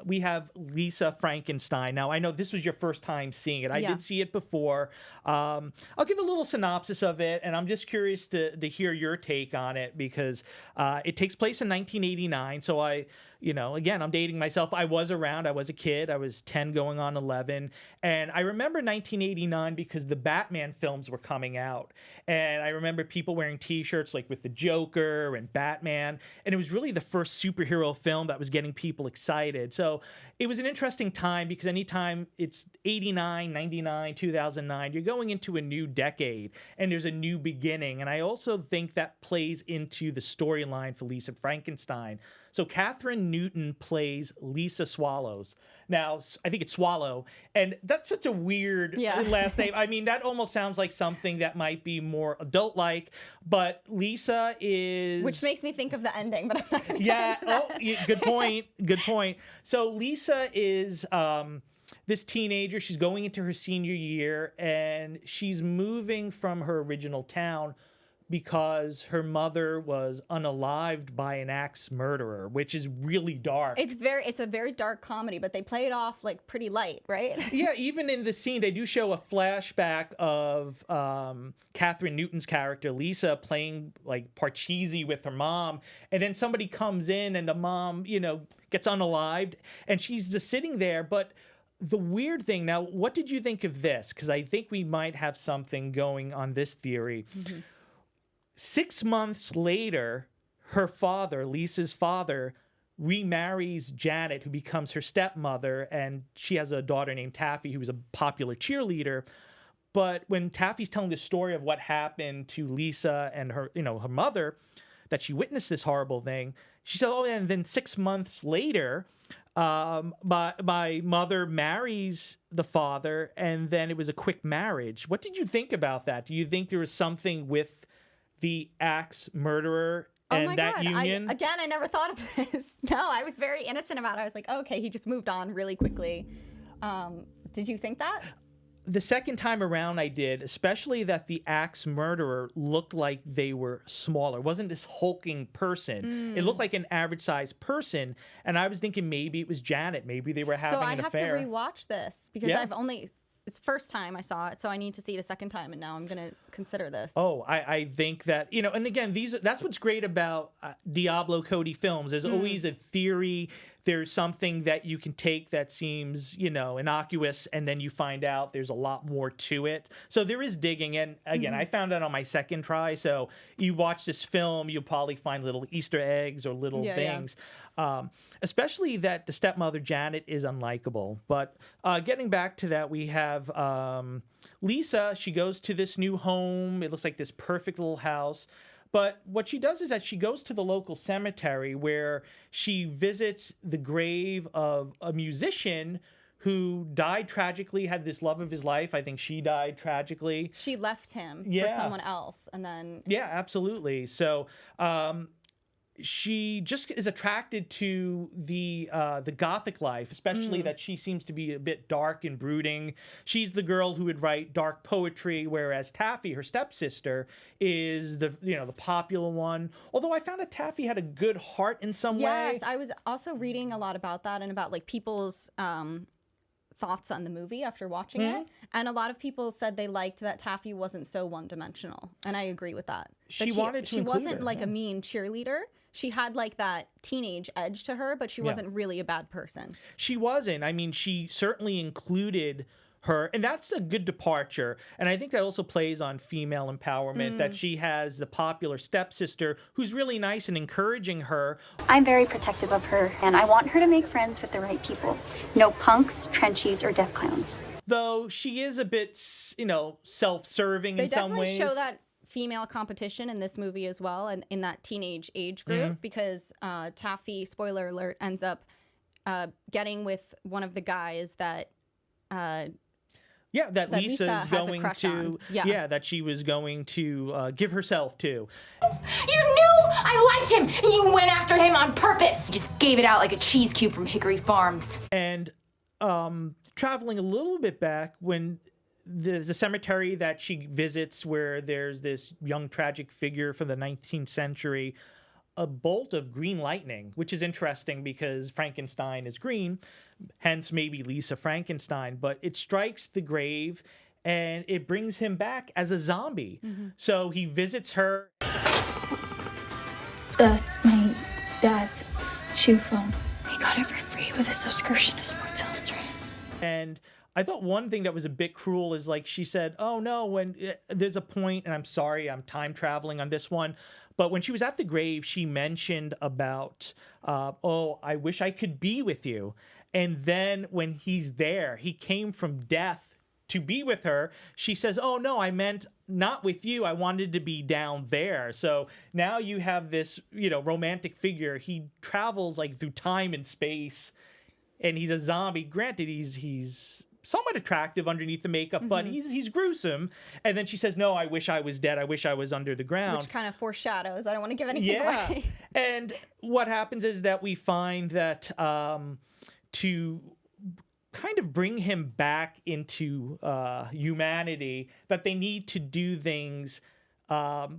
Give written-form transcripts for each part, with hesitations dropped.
we have Lisa Frankenstein. Now, I know this was your first time seeing it. I did see it before. I'll give a little synopsis of it, and I'm just curious to hear your take on it, because it takes place in 1989. So again, I'm dating myself. I was around. I was a kid. I was 10 going on 11. And I remember 1989 because the Batman films were coming out. And I remember people wearing T-shirts like with the Joker and Batman. And it was really the first superhero film that was getting people excited. So it was an interesting time, because anytime it's 89, 99, 2009, you're going into a new decade and there's a new beginning. And I also think that plays into the storyline for Lisa Frankenstein. So Kathryn Newton plays Lisa Swallows. Now, I think it's Swallow, and that's such a weird last name. I mean, that almost sounds like something that might be more adult-like, but Lisa is... Which makes me think of the ending, but I'm not going to good point. Good point. So Lisa is... this teenager, she's going into her senior year, and she's moving from her original town because her mother was unalived by an axe murderer, which is really dark. It's a very dark comedy, but they play it off like pretty light, right? Yeah, even in the scene, they do show a flashback of Kathryn Newton's character, Lisa, playing like Parcheesi with her mom, and then somebody comes in and the mom, gets unalived, and she's just sitting there. But the weird thing, now, what did you think of this? Because I think we might have something going on this theory. 6 months later, her father, Lisa's father, remarries Janet, who becomes her stepmother, and she has a daughter named Taffy, who's a popular cheerleader. But when Taffy's telling the story of what happened to Lisa and her, her mother, that she witnessed this horrible thing, she said, oh, and then 6 months later, my mother marries the father, and then it was a quick marriage. What did you think about that? Do you think there was something with the axe murderer and that union? I never thought of this. No, I was very innocent about it. I was like, oh, okay, he just moved on really quickly. Did you think that? The second time around I did, especially that the axe murderer looked like they were smaller. It wasn't this hulking person. It looked like an average-sized person, and I was thinking maybe it was Janet. Maybe they were having an affair. So I have to rewatch this, because it's the first time I saw it, so I need to see it a second time, and now I'm going to consider this. Oh, I think that, and again, that's what's great about Diablo Cody films. There's always a theory. There's something that you can take that seems, innocuous, and then you find out there's a lot more to it. So there is digging, and again, I found that on my second try. So you watch this film, you'll probably find little Easter eggs or little things. Especially that the stepmother, Janet, is unlikable. But getting back to that, we have Lisa. She goes to this new home. It looks like this perfect little house. But what she does is that she goes to the local cemetery where she visits the grave of a musician who died tragically, had this love of his life. I think she died tragically. She left him for someone else, and then... Yeah, absolutely. So she just is attracted to the Gothic life, especially that she seems to be a bit dark and brooding. She's the girl who would write dark poetry, whereas Taffy, her stepsister, is the popular one. Although I found that Taffy had a good heart in some way. Yes, I was also reading a lot about that and about like people's thoughts on the movie after watching it, and a lot of people said they liked that Taffy wasn't so one-dimensional, and I agree with that. She wasn't like a mean cheerleader. She had like that teenage edge to her, but she wasn't really a bad person. She wasn't. I mean, she certainly included her, and that's a good departure. And I think that also plays on female empowerment, that she has the popular stepsister who's really nice and encouraging her. I'm very protective of her, and I want her to make friends with the right people. No punks, trenchies, or deaf clowns. Though she is a bit, self-serving in some ways. They definitely show that female competition in this movie as well, and in that teenage age group, because Taffy, spoiler alert, ends up getting with one of the guys that that Lisa is going to, that she was going to give herself to. You knew I liked him, and you went after him on purpose. You just gave it out like a cheese cube from Hickory Farms. And traveling a little bit back, when the cemetery that she visits, where there's this young tragic figure from the 19th century, a bolt of green lightning, which is interesting because Frankenstein is green, hence maybe Lisa Frankenstein, but it strikes the grave and it brings him back as a zombie. So he visits her. That's my dad's shoe phone. We got it for free with a subscription to Sports Illustrated. And I thought one thing that was a bit cruel is like she said, oh no, when there's a point, and I'm sorry, I'm time traveling on this one, but when she was at the grave, she mentioned about, oh, I wish I could be with you. And then when he's there, he came from death to be with her. She says, oh no, I meant not with you. I wanted to be down there. So now you have this, romantic figure. He travels like through time and space, and he's a zombie. Granted, he's somewhat attractive underneath the makeup, but he's gruesome. And then she says, no, I wish I was dead. I wish I was under the ground. Which kind of foreshadows. I don't want to give anything away. And what happens is that we find that to kind of bring him back into humanity, that they need to do things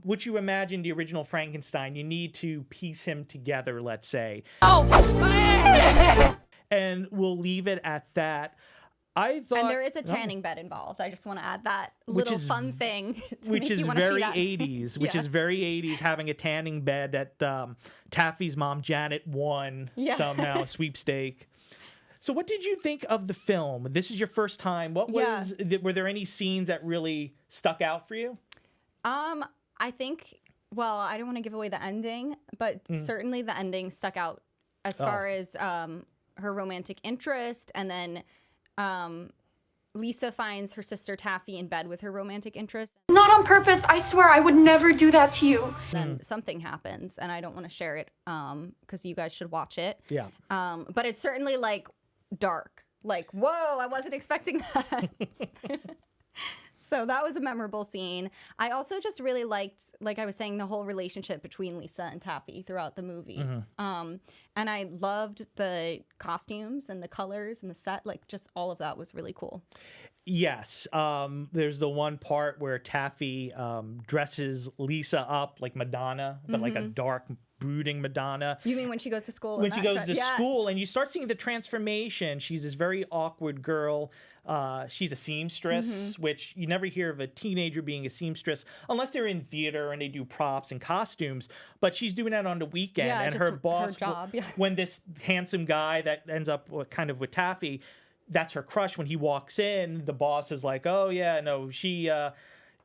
which you imagine the original Frankenstein, you need to piece him together, let's say. And we'll leave it at that. I thought, and there is a tanning bed involved. I just want to add that little fun thing, which is very 80s. Which is very 80s. Having a tanning bed that Taffy's mom Janet won somehow, sweepstake. So, what did you think of the film? This is your first time. Were there any scenes that really stuck out for you? I think. Well, I don't want to give away the ending, but certainly the ending stuck out as far as her romantic interest, and then. Lisa finds her sister Taffy in bed with her romantic interest. Not on purpose, I swear I would never do that to you. Then something happens, and I don't want to share it because you guys should watch it. Yeah. But it's certainly like dark. Like, whoa, I wasn't expecting that. So that was a memorable scene. I also just really liked, like I was saying, the whole relationship between Lisa and Taffy throughout the movie. And I loved the costumes and the colors and the set. Like, just all of that was really cool. Yes. There's the one part where Taffy dresses Lisa up like Madonna, but like a dark, brooding Madonna. You mean when she goes to school? When she goes to school, and you start seeing the transformation. She's this very awkward girl. She's a seamstress, which you never hear of a teenager being a seamstress unless they're in theater and they do props and costumes. But she's doing that on the weekend, and her boss, when this handsome guy that ends up kind of with Taffy, that's her crush. When he walks in, the boss is like, "Oh yeah, no, she."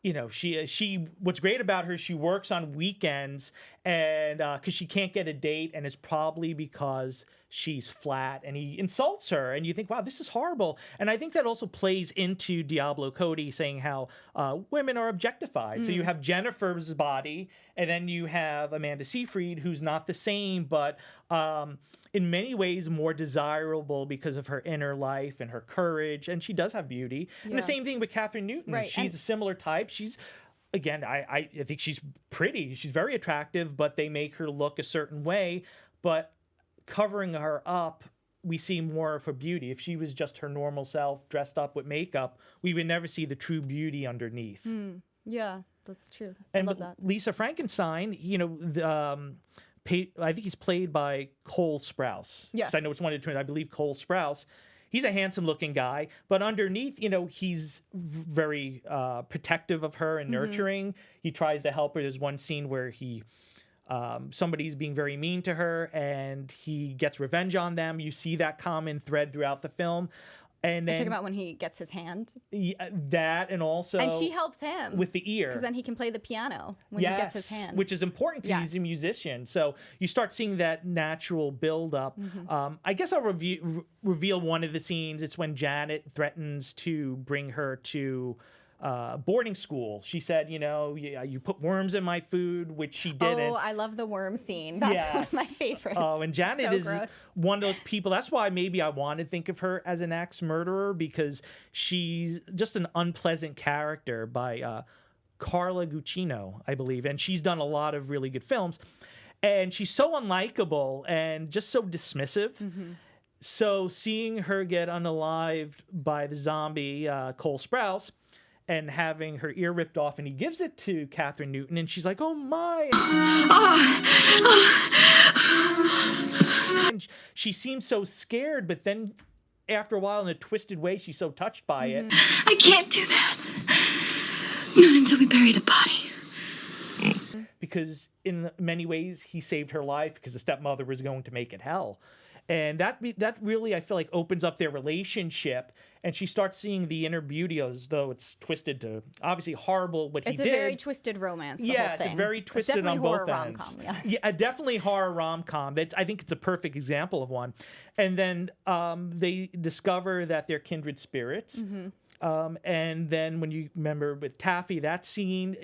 She what's great about her, she works on weekends, and because she can't get a date, and it's probably because she's flat, and he insults her, and you think, wow, this is horrible. And I think that also plays into Diablo Cody saying how women are objectified. So you have Jennifer's body, and then you have Amanda Seyfried, who's not the same, but in many ways more desirable because of her inner life and her courage, and she does have beauty. And the same thing with Kathryn Newton. Right. She's a similar type. She's, again, I think she's pretty. She's very attractive, but they make her look a certain way. But covering her up, we see more of her beauty. If she was just her normal self, dressed up with makeup, we would never see the true beauty underneath. Yeah, that's true. And I love that. Lisa Frankenstein, I think he's played by Cole Sprouse. Yes. I know it's one of the twins. I believe Cole Sprouse. He's a handsome-looking guy, but underneath, he's very protective of her and nurturing. He tries to help her. There's one scene where somebody's being very mean to her, and he gets revenge on them. You see that common thread throughout the film. And then, talking about when he gets his hand. That, and also... And she helps him. With the ear. Because then he can play the piano when he gets his hand. Which is important because he's a musician. So you start seeing that natural build-up. I guess I'll reveal one of the scenes. It's when Janet threatens to bring her to boarding school. She said, you put worms in my food, which she didn't. Oh, I love the worm scene. That's one of my favorites. Oh, and Janet is gross. One of those people. That's why maybe I want to think of her as an ex-murderer, because she's just an unpleasant character by Carla Gugino, I believe. And she's done a lot of really good films. And she's so unlikable and just so dismissive. So seeing her get unalived by the zombie, Cole Sprouse, and having her ear ripped off, and he gives it to Kathryn Newton, and she's like, oh my. she seems so scared, but then after a while, in a twisted way, she's so touched by it. I can't do that. Not until we bury the body. Because in many ways, he saved her life because the stepmother was going to make it hell. And that really, I feel like, opens up their relationship, and she starts seeing the inner beauty, as though it's twisted to obviously horrible what he did. It's a very twisted romance. Yeah, it's a very twisted on both ends. Rom-com, yeah, definitely horror rom-com. I think it's a perfect example of one. And then they discover that they're kindred spirits. And then when you remember with Taffy, that scene,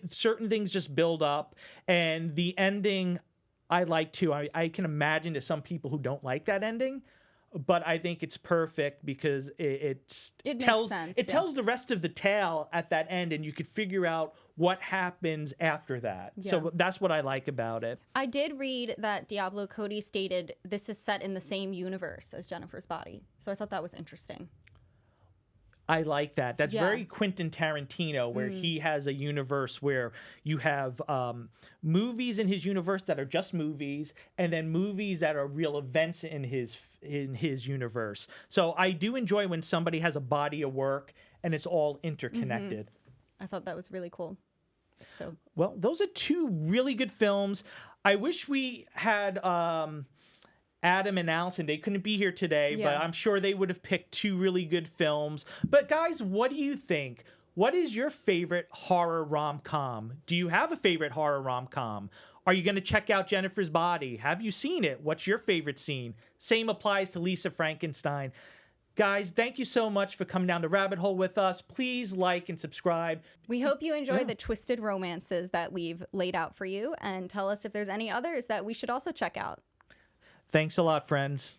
certain things just build up, and the ending I like too. I can imagine to some people who don't like that ending, but I think it's perfect because it tells the rest of the tale at that end, and you could figure out what happens after that. Yeah. So that's what I like about it. I did read that Diablo Cody stated this is set in the same universe as Jennifer's Body, so I thought that was interesting. I like that. That's very Quentin Tarantino, where he has a universe where you have movies in his universe that are just movies, and then movies that are real events in his universe. So I do enjoy when somebody has a body of work and it's all interconnected. I thought that was really cool. So well, those are two really good films. I wish we had Adam and Allison. They couldn't be here today, but I'm sure they would have picked two really good films. But guys, what do you think? What is your favorite horror rom-com? Do you have a favorite horror rom-com? Are you going to check out Jennifer's Body? Have you seen it? What's your favorite scene? Same applies to Lisa Frankenstein. Guys, thank you so much for coming down the rabbit hole with us. Please like and subscribe. We hope you enjoy the twisted romances that we've laid out for you, and tell us if there's any others that we should also check out. Thanks a lot, friends.